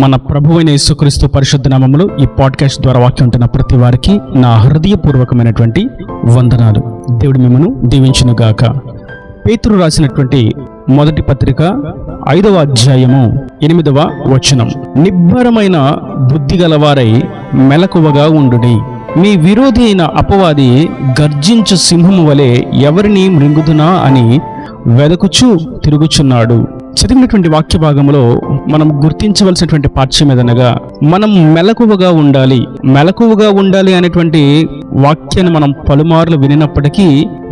మన ప్రభువైన యేసుక్రీస్తు పరిశుద్ధ నామములో ఈ పాడ్కాస్ట్ ద్వారా వాక్యం ఉంటున్న ప్రతి వారికి నా హృదయపూర్వకమైనటువంటి వందనాలు. దేవుడు మిమ్మను దీవించునుగాక. పేతురు రాసినటువంటి మొదటి పత్రిక 5వ అధ్యాయము 8వ వచనం, నిబ్బరమైన బుద్ధి గలవారై మెలకువగా ఉండుడి. మీ విరోధి అయిన అపవాది గర్జించు సింహము వలె ఎవరిని మృంగుదునా అని వెదకుచూ తిరుగుచున్నాడు. చదివినటువంటి వాక్య భాగంలో మనం గుర్తించవలసినటువంటి పాఠ్యం ఏదనగా, మనం మెలకువగా ఉండాలి అనేటువంటి వాక్యాన్ని మనం పలుమార్లు వినినప్పటికీ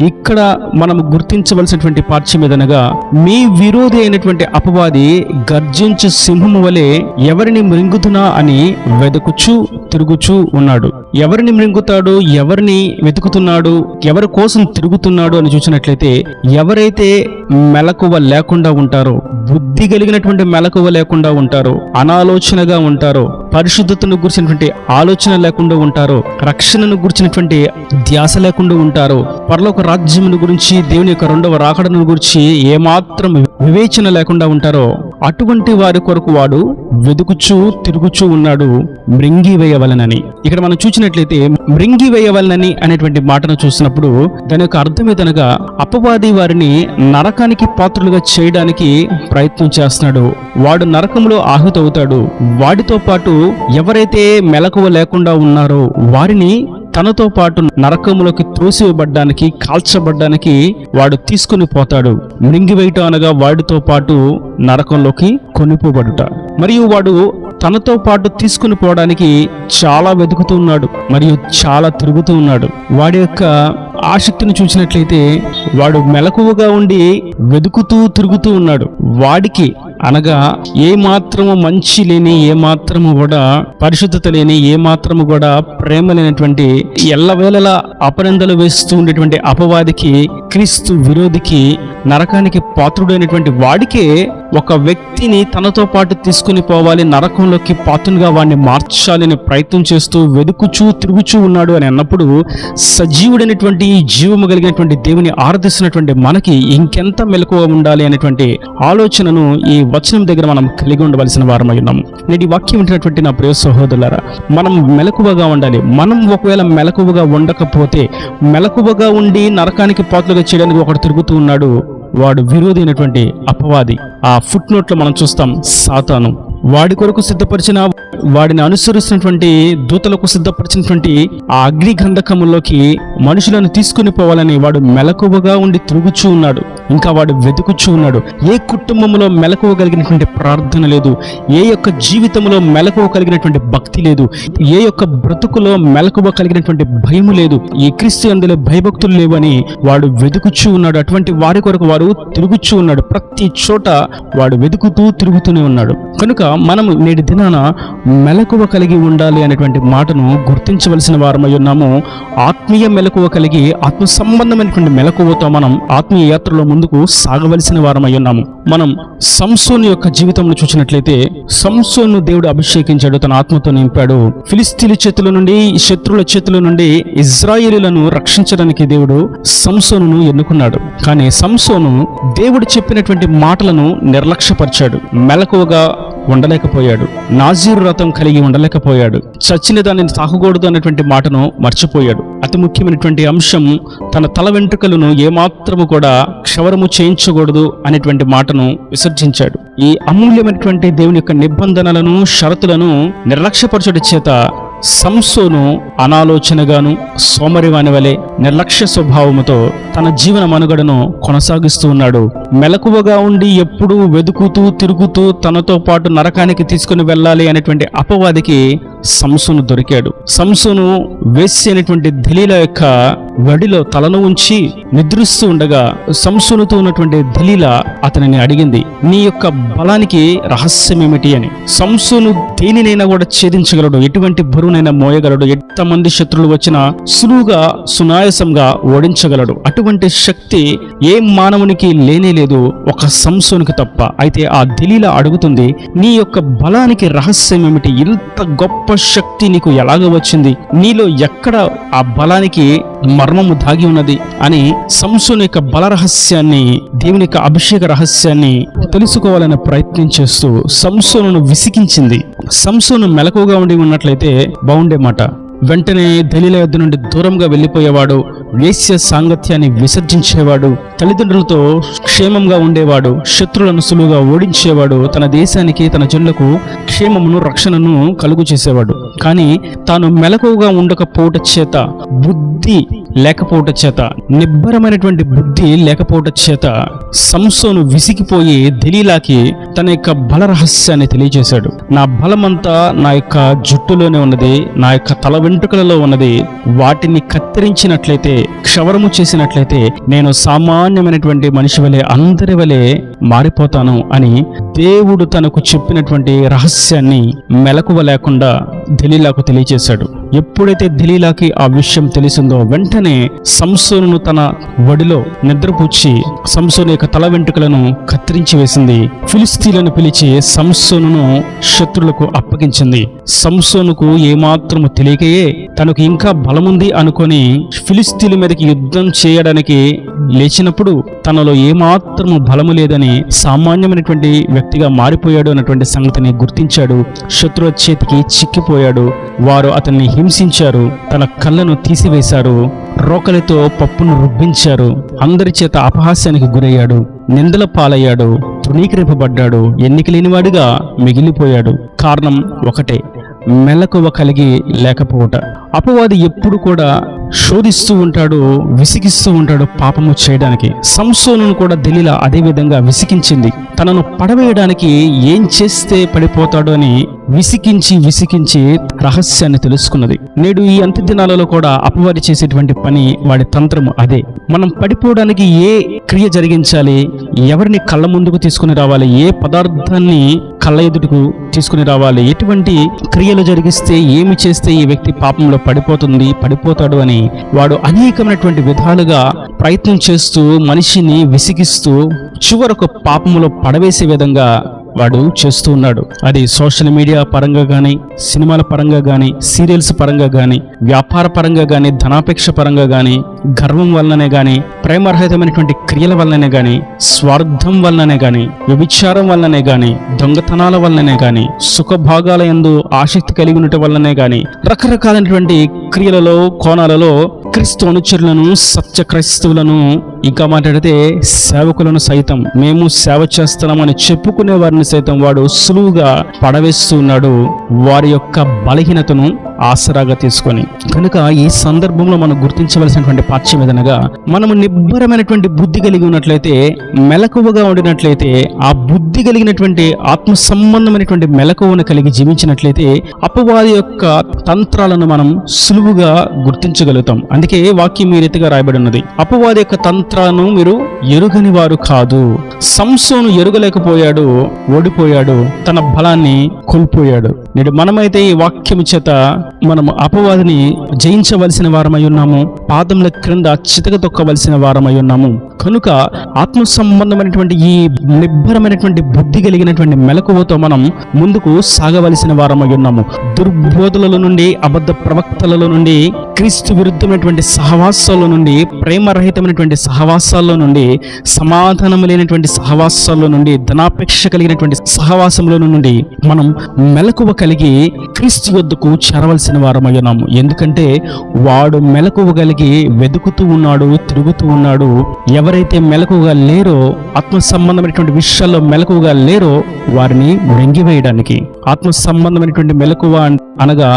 ఇక్కడ మనం గుర్తించవలసినటువంటి పాఠ్యం ఏదనగా, మీ విరోధి అయినటువంటి అపవాది గర్జించు సింహము వలె ఎవరిని మృంగుతున్నా అని వెతుకుచూ తిరుగుచూ ఉన్నాడు. ఎవరిని మృంగుతాడు, ఎవరిని వెతుకుతున్నాడు, ఎవరి కోసం తిరుగుతున్నాడు అని చూసినట్లయితే, ఎవరైతే మెలకువ లేకుండా ఉంటారో, బుద్ధి కలిగినటువంటి మెలకువ లేకుండా ఉంటారో, అనాలోచనగా ఉంటారో, పరిశుద్ధతను గురించినటువంటి ఆలోచన లేకుండా ఉంటారో, రక్షణను గురించినటువంటి ధ్యాస లేకుండా ఉంటారో, పరలోక రాజ్యమును గురించి, దేవుని యొక్క రెండవ రాకడను గురించి ఏమాత్రం వివేచన లేకుండా ఉంటారో, అటువంటి వారి కొరకు వాడు వెదుకుచూ తిరుగుచూ ఉన్నాడు, మృంగివేయవలనని. ఇక్కడ మనం చూసినట్లయితే మృంగివేయవలనని అనేటువంటి మాటను చూసినప్పుడు దాని యొక్క అర్థం ఏదనగా, అపవాది వారిని నరకానికి పాత్రులుగా చేయడానికి ప్రయత్నం చేస్తున్నాడు. వాడు నరకంలో ఆహుతవుతాడు. వాడితో పాటు ఎవరైతే మెలకువ లేకుండా ఉన్నారో వారిని తనతో పాటు నరకములోకి త్రోసివేయబడ్డానికి, కాల్చబడ్డానికి వాడు తీసుకుని పోతాడు. మృంగివేయటం అనగా వాడితో పాటు నరకంలోకి కొనిపోబడుట. మరియు వాడు తనతో పాటు తీసుకుని పోవడానికి చాలా వెతుకుతూ ఉన్నాడు, మరియు చాలా తిరుగుతూ ఉన్నాడు. వాడి యొక్క ఆసక్తిని చూసినట్లయితే వాడు మెలకువగా ఉండి వెతుకుతూ తిరుగుతూ ఉన్నాడు. వాడికి అనగా ఏ మాత్రము మంచి లేని, ఏ మాత్రము కూడా పరిశుద్ధత లేని, ఏ మాత్రము కూడా ప్రేమ లేనటువంటి, ఎల్లవేళలా అపనిందలు వేస్తూ ఉండేటువంటి అపవాదికి, క్రీస్తు విరోధికి, నరకానికి పాత్రుడైనటువంటి వాడికే ఒక వ్యక్తిని తనతో పాటు తీసుకుని పోవాలి, నరకంలోకి పాత్రునిగా వాడిని మార్చాలని ప్రయత్నం చేస్తూ వెదుకుచూ తిరుగుచూ ఉన్నాడు అని అన్నప్పుడు, సజీవుడైనటువంటి, జీవము కలిగినటువంటి దేవుని ఆరాధిస్తున్నటువంటి మనకి ఇంకెంత మెలకువ ఉండాలి అనేటువంటి ఆలోచనను ఈ వచనం దగ్గర మనం కలిగి ఉండవలసిన వారమై ఉన్నాము. నేటి వాక్యం వింటున్నటువంటి నా ప్రియ సహోదరులారా, మనం మెలకువగా ఉండాలి. మనం ఒకవేళ మెలకువగా ఉండకపోతే, మెలకువగా ఉండి నరకానికి పాత్రలుగా చేయడానికి ఒకడు తిరుగుతూ ఉన్నాడు, వాడు విరోధి అయినటువంటి అపవాది. ఆ ఫుట్ నోట్లో మనం చూస్తాం సాతాను. వాడి కొరకు సిద్ధపరిచిన, వాడిని అనుసరిస్తున్నటువంటి దూతలకు సిద్ధపరిచినటువంటి ఆ అగ్ని గంధకములోకి మనుషులను తీసుకుని పోవాలని వాడు మెలకువగా ఉండి తిరుగుచూ ఉన్నాడు. ఇంకా వాడు వెతుకుచూ ఉన్నాడు. ఏ కుటుంబంలో మెలకువ కలిగినటువంటి ప్రార్థన లేదు, ఏ యొక్క జీవితంలో మెలకువ కలిగినటువంటి భక్తి లేదు, ఏ యొక్క బ్రతుకులో మెలకువ కలిగినటువంటి భయము లేదు, ఈ క్రీస్తు యందు భయభక్తులు లేవని వాడు వెతుకుచూ ఉన్నాడు. అటువంటి వారి కొరకు వాడు తిరుగుచూ ఉన్నాడు. ప్రతి చోట వాడు వెతుకుతూ తిరుగుతూనే ఉన్నాడు. కనుక మనము నేటి దినాన మెలకువ కలిగి ఉండాలి అనేటువంటి మాటను గుర్తించవలసిన వారమై ఉన్నాము. ఆత్మీయ మెలకువ కలిగి, ఆత్మ సంబంధమైనటువంటి మెలకువతో మనం ఆత్మీయ యాత్రలో ముందుకు సాగవలసిన వారమై ఉన్నాము. మనం సంసోను యొక్క జీవితంలో చూసినట్లయితే, సంసోను దేవుడు అభిషేకించాడు, తన ఆత్మతో నింపాడు. ఫిలిస్తీన్ల చేతుల నుండి, శత్రువుల చేతుల నుండి ఇజ్రాయేలీలను రక్షించడానికి దేవుడు సంసోనును ఎన్నుకున్నాడు. కానీ సంసోను దేవుడు చెప్పినటువంటి మాటలను నిర్లక్ష్యపరిచాడు. మెలకువగా ఉండలేకపోయాడు. నాజీరు వ్రతం కలిగి ఉండలేకపోయాడు. చచ్చిన దానిని తాకకూడదు అనేటువంటి మాటను మర్చిపోయాడు. అతి ముఖ్యమైనటువంటి అంశం, తన తల వెంట్రుకలను ఏమాత్రము కూడా క్షవరము చేయించకూడదు అనేటువంటి మాటను విసర్జించాడు. ఈ అమూల్యమైనటువంటి దేవుని యొక్క నిబంధనలను, షరతులను నిర్లక్ష్యపరచడం చేత సంసోను అనాలోచనగాను, సోమరివాని వలె నిర్లక్ష్య స్వభావముతో తన జీవన మనుగడను కొనసాగిస్తూ ఉన్నాడు. మెలకువగా ఉండి ఎప్పుడూ వెతుకుతూ తిరుగుతూ తనతో పాటు నరకానికి తీసుకుని వెళ్ళాలి అనేటువంటి అపవాదికి సంసోను దొరికాడు. సంసోను వేశ్య అయినటువంటి దెలీలా యొక్క వడిలో తలను ఉంచి నిద్రిస్తూ ఉండగా సంసోనుతో ఉన్నటువంటి దెలీలా అతనిని అడిగింది, నీ యొక్క బలానికి రహస్యం ఏమిటి అని. సంసోను దేనినైనా కూడా ఛేదించగలడు, ఎటువంటి బరువునైనా మోయగలడు, ఎంతమంది శత్రువులు వచ్చినా సులువుగా సునాయాసంగా ఓడించగలడు. అటువంటి శక్తి ఏ మానవునికి లేనే లేదు, ఒక సంసోనుకి తప్ప. అయితే ఆ దెలీలా అడుగుతుంది, నీ యొక్క బలానికి రహస్యం ఏమిటి? ఇంత గొప్ప శక్తి నీకు ఎలాగ వచ్చింది? నీలో ఎక్కడ ఆ బలానికి మర్మము దాగి ఉన్నది అని సంసోను యొక్క బల రహస్యాన్ని, దేవుని యొక్క అభిషేక రహస్యాన్ని తెలుసుకోవాలని ప్రయత్నం చేస్తూ సంసోనును విసిగించింది. సంసోను మెలకువగా ఉండి ఉన్నట్లయితే బాగుండే మాట. వెంటనే దెలీలా యొద్ద నుండి దూరంగా వెళ్ళిపోయేవాడు, వేశ్య సాంగత్యాన్ని విసర్జించేవాడు, తల్లిదండ్రులతో క్షేమంగా ఉండేవాడు, శత్రువులను సులువుగా ఓడించేవాడు, తన దేశానికి తన జనులకు క్షేమమును రక్షణను కలుగు చేసేవాడు. కానీ తాను మెలకువగా ఉండకపోవట చేత, బుద్ధి లేకపోవట చేత, నిబ్బరమైనటువంటి బుద్ధి లేకపోవట చేత సంసోను విసిగిపోయి దెలీలాకి తన యొక్క బల రహస్యాన్ని తెలియజేశాడు. నా బలమంతా నా యొక్క జుట్టులోనే ఉన్నది, నా యొక్క తల వెంట్రుకలలో ఉన్నది. వాటిని కత్తిరించినట్లయితే, క్షవరము చేసినట్లయితే నేను సామాన్యమైనటువంటి మనిషి వలె, అందరి వలె మారిపోతాను అని దేవుడు తనకు చెప్పినటువంటి రహస్యాన్ని మెలకువ లేకుండా దెలీలాకు తెలియజేశాడు. ఎప్పుడైతే దెలీలాకి ఆ విషయం తెలిసిందో వెంటనే సంసోనును తన వడిలో నిద్రపుచ్చి సంసోను యొక్క తల వెంట్రుకలను కత్తిరించి వేసింది. ఫిలిస్తీయులను పిలిచి సంసోనును శత్రులకు అప్పగించింది. సంసోనుకు ఏమాత్రము తెలియకయే తనకు ఇంకా బలముంది అనుకొని ఫిలిస్తీయుల మీదకి యుద్ధం చేయడానికి లేచినప్పుడు తనలో ఏమాత్రము బలము లేదని, సామాన్యమైనటువంటి వ్యక్తిగా మారిపోయాడు అన్నటువంటి సంగతిని గుర్తించాడు. శత్రువుల చేతికి చిక్కిపోయాడు. వారు అతన్ని హింసించారు, తన కళ్ళను తీసివేశారు, రోకలితో పప్పును రుబ్బించారు, అందరి చేత అపహాస్యానికి గురయ్యాడు, నిందల పాలయ్యాడు, తృణీకరింపబడ్డాడు, ఎన్నిక లేనివాడిగా మిగిలిపోయాడు. కారణం ఒకటే, మెలకువ కలిగి లేకపోవట. అపవాది ఎప్పుడు కూడా శోధిస్తూ ఉంటాడు, విసిగిస్తూ ఉంటాడు పాపము చేయడానికి. సంసోనును కూడా దెలీలా అదే విధంగా విసిగించింది. తనను పడవేయడానికి ఏం చేస్తే పడిపోతాడు అని విసిగించి రహస్యాన్ని తెలుసుకున్నది. నేడు ఈ అంత్య దినాలలో కూడా అపవాది చేసేటువంటి పని, వాడి తంత్రము అదే. మనం పడిపోవడానికి ఏ క్రియ జరిగించాలి, ఎవరిని కళ్ళ ముందుకు తీసుకుని రావాలి, ఏ పదార్థాన్ని కళ్ళ ఎదుటకు తీసుకుని రావాలి, ఎటువంటి క్రియలు జరిగిస్తే, ఏమి చేస్తే ఈ వ్యక్తి పాపంలో పడిపోతాడు అని వాడు అనేకమైనటువంటి విధాలుగా ప్రయత్నం చేస్తూ మనిషిని విసిగిస్తూ చివరకు పాపములో పడవేసే విధంగా వాడు చేస్తూ ఉన్నాడు. అది సోషల్ మీడియా పరంగా కానీ, సినిమాల పరంగా కానీ, సీరియల్స్ పరంగా కానీ, వ్యాపార పరంగా కానీ, ధనాపేక్ష పరంగా కానీ, గర్వం వలననే కానీ, ప్రేమరహితమైనటువంటి క్రియల వలననే కానీ, స్వార్థం వలననే కానీ, వ్యభిచారం వలననే కానీ, దొంగతనాల వలననే కానీ, సుఖభాగాల యందు ఆసక్తి కలిగి ఉండటం వలననే కానీ, రకరకాలైనటువంటి క్రియలలో, కోణాలలో క్రీస్తు అనుచరులను, సత్య క్రైస్తవులను, ఇంకా మాట్లాడితే సేవకులను సైతం, మేము సేవ చేస్తున్నామని చెప్పుకునే వారిని సైతం వాడు సులువుగా పడవేస్తూ ఉన్నాడు, వారి యొక్క బలహీనతను ఆసరాగా తీసుకొని. కనుక ఈ సందర్భంలో మనం గుర్తించవలసినటువంటి పాఠ్యం ఏదనగా, మనము నిబ్బరమైనటువంటి బుద్ధి కలిగి ఉన్నట్లయితే, మెలకువగా ఉండినట్లయితే, ఆ బుద్ధి కలిగినటువంటి ఆత్మ సంబంధమైనటువంటి మెలకువను కలిగి జీవించినట్లయితే అపవాది యొక్క తంత్రాలను మనం సులువుగా గుర్తించగలుగుతాం. అందుకే వాక్యం ఈ రీతిగా రాయబడి ఉన్నది, అపవాది యొక్క తంత్రాలను మీరు ఎరుగని వారు కాదు. సంసోను ఎరుగలేకపోయాడు, ఓడిపోయాడు, తన బలాన్ని కోల్పోయాడు. నేడు మనమైతే ఈ వాక్యం చేత మనము అపవాదిని జయించవలసిన వారమై ఉన్నాము, పాదముల క్రింద చితక తొక్కవలసిన వారమై ఉన్నాము. కనుక ఆత్మ సంబంధమైనటువంటి ఈ నిబ్బరమైనటువంటి బుద్ధి కలిగినటువంటి మెలకువతో మనం ముందుకు సాగవలసిన వారమై ఉన్నాము. దుర్బోధల నుండి, అబద్ధ ప్రవక్తలలో నుండి, క్రీస్తు విరుద్ధమైనటువంటి సహవాసాల నుండి, ప్రేమరహితమైనటువంటి సహవాసాల్లో నుండి, సమాధానం లేనటువంటి సహవాసాల్లో నుండి, ధనాపేక్ష కలిగినటువంటి సహవాసంలో నుండి మనం మెలకువ కలిగి క్రీస్తు వద్దకు చేరవలసిన వారమై ఉన్నాము. ఎందుకంటే వాడు మెలకువ కలిగి వెతుకుతూ ఉన్నాడు, తిరుగుతూ ఉన్నాడు. ఎవరైతే మెలకువగా లేరో, ఆత్మ సంబంధమైనటువంటి విషయాల్లో మెలకువగా లేరో వారిని మృంగివేయడానికి. ఆత్మ సంబంధమైనటువంటి మెలకువ అనగా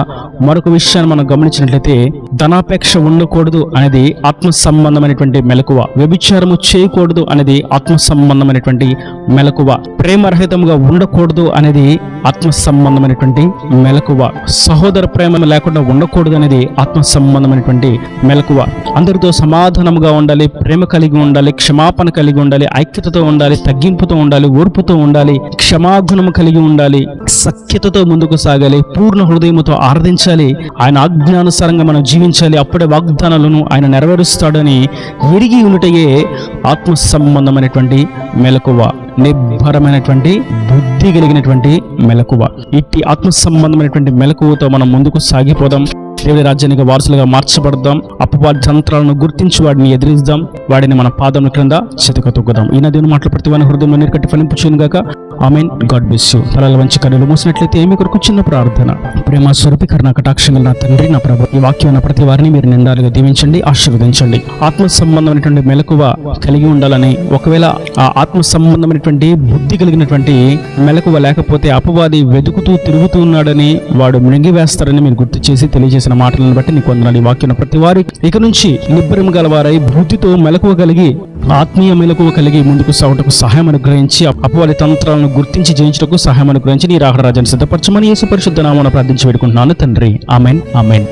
మరొక విషయాన్ని మనం గమనించినట్లయితే, ధనాపేక్ష ఉండకూడదు అనేది ఆత్మ సంబంధమైనటువంటి మెలకువ, వ్యభిచారము చేయకూడదు అనేది ఆత్మ సంబంధమైనటువంటి మెలకువ, ప్రేమరహితంగా ఉండకూడదు అనేది ఆత్మ సంబంధమైనటువంటి మెలకువ, సహోదర ప్రేమ లేకుండా ఉండకూడదు అనేది ఆత్మ సంబంధమైనటువంటి మెలకువ, అందరితో సమాధానముగా ఉండాలి, ప్రేమ కలిగి ఉండాలి, క్షమాపణ కలిగి ఉండాలి, ఐక్యతతో ఉండాలి, తగ్గింపుతో ఉండాలి, ఓర్పుతో ఉండాలి, క్షమాగుణము కలిగి ఉండాలి, సఖ్యతతో ముందుకు సాగాలి, పూర్ణ హృదయ హృదయంతో ఆరాధించాలి, ఆయన ఆజ్ఞానుసారంగా మనం జీవించాలి, అప్పుడే వాగ్దానాలను ఆయన నెరవేరుస్తాడని ఎరిగి ఉండుటయే ఆత్మ సంబంధమైనటువంటి మెలకువ, నిబ్బరమైనటువంటి బుద్ధి కలిగినటువంటి మెలకువ. ఇట్టి ఆత్మ సంబంధమైనటువంటి మెలకువతో మనం ముందుకు సాగిపోదాం. దేవుడి రాజ్యానికి వారసులుగా మార్చబడదాం. అపవాది తంత్రాలను గుర్తించి వాడిని ఎదిరిద్దాం. వాడిని మన పాదముల క్రింద చితక తొక్కుదాం. ఈ నదిని మాటలు ప్రతి వాని హృదయంలో నీరుకట్టి ఫలింపు చేయను గాక. ఆమేన్. God bless you. తలల వంచి కన్నులు మూసినట్లయితే ఏమి కొరకు చిన్న ప్రార్థన. ప్రేమ స్వరూపి కరుణ కటాక్షంగా నా తండ్రి, నా ప్రభు, ఈ వాక్యం ఉన్న ప్రతి వారిని మీరు నిండాలుగా దీవించండి, ఆశీర్వదించండి. ఆత్మ సంబంధమైనటువంటి మెలకువ కలిగి ఉండాలని, ఒకవేళ ఆ ఆత్మ సంబంధమైనటువంటి బుద్ధి కలిగినటువంటి మెలకువ లేకపోతే అపవాది వెతుకుతూ తిరుగుతూ ఉన్నాడని, వాడు మింగివేస్తారని మీరు గుర్తు చేసి తెలియజేసిన మాటలను బట్టి నీకు వందనాలు. ఈ వాక్యం ప్రతి వారి ఇక నుంచి నిబ్బరం గలవారై బుద్ధితో మెలకువ కలిగి, ఆత్మీయ మెలకువ కలిగి ముందుకు సాగుటకు సహాయం అనుగ్రహించి, అపవాది తంత్రాలను గుర్తించి జయించుటకు సహాయం అనుగ్రహించి నీ రాకడ రాజ్యాన్ని సిద్ధపరచమని యేసు పరిశుద్ధ నామమున ప్రార్థించి వేడుకుంటున్నాను తండ్రి. ఆమేన్. ఆమేన్.